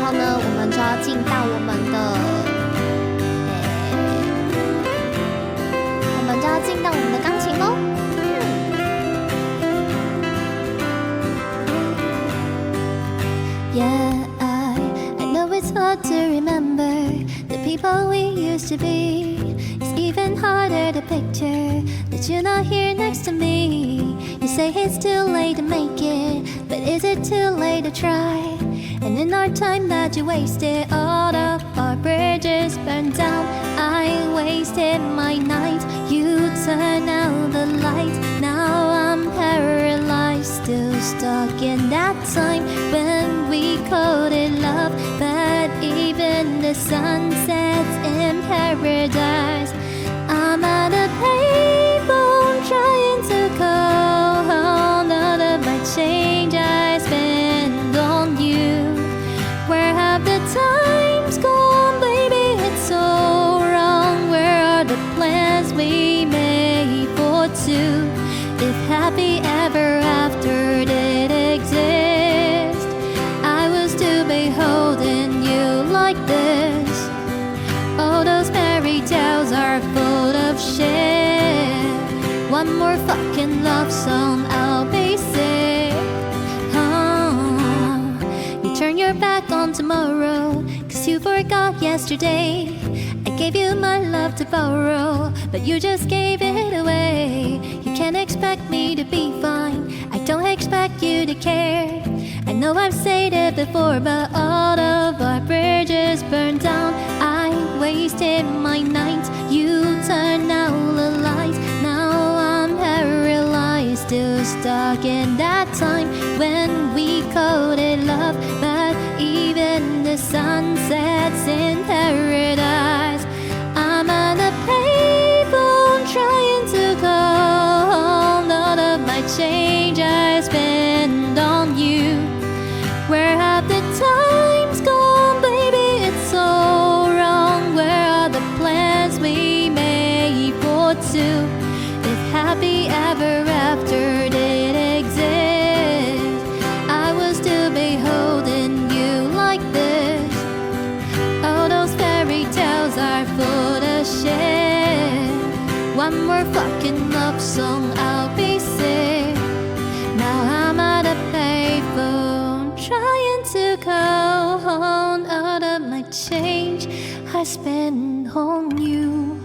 后呢，我们就要进到我们的钢琴咯。Yeah, I know it's hard to remember the people we used to be. It's even harder to picture that you're not here next to me. You say it's too late to make it, but is it too late to try? And in our time that you wasted, all of our bridges burned down. I wasted my night, you turned out the light. Now I'm paralyzed, still stuck in that time when we called it love. But even the sun sets in paradise. I'm at a payphone trying to call home. None of my change I spend on you. Where have the times gone, baby? It's so wrong. Where are the plans we made for two? If happy ever after did exist, I was to be holding you like this. All those fairy tales are full of shit. One more fucking love song, I'll be sick. You turn your back on tomorrow, 'cause you forgot yesterday. I gave you my love to borrow, but you just gave it away. You can't expect me to be fine, I don't expect you to care. I know I've said it before, but all of our bridges burned down. I wasted my nights, you turned out the lights. Now I'm paralyzed, still stuck in that time when we called it love. But even the sun sets in paradise. I'm on a payphone trying to call home. None of my change I spend on you. Where have the times gone, baby? It's so wrong. Where are the plans we made for two? If happy ever after did exist, I was to be holding you like this. All those fairy tales are full of shit. One more fucking love song, I'll be sick. Now I'm at a payphone trying to call home. All of my change I spend on you.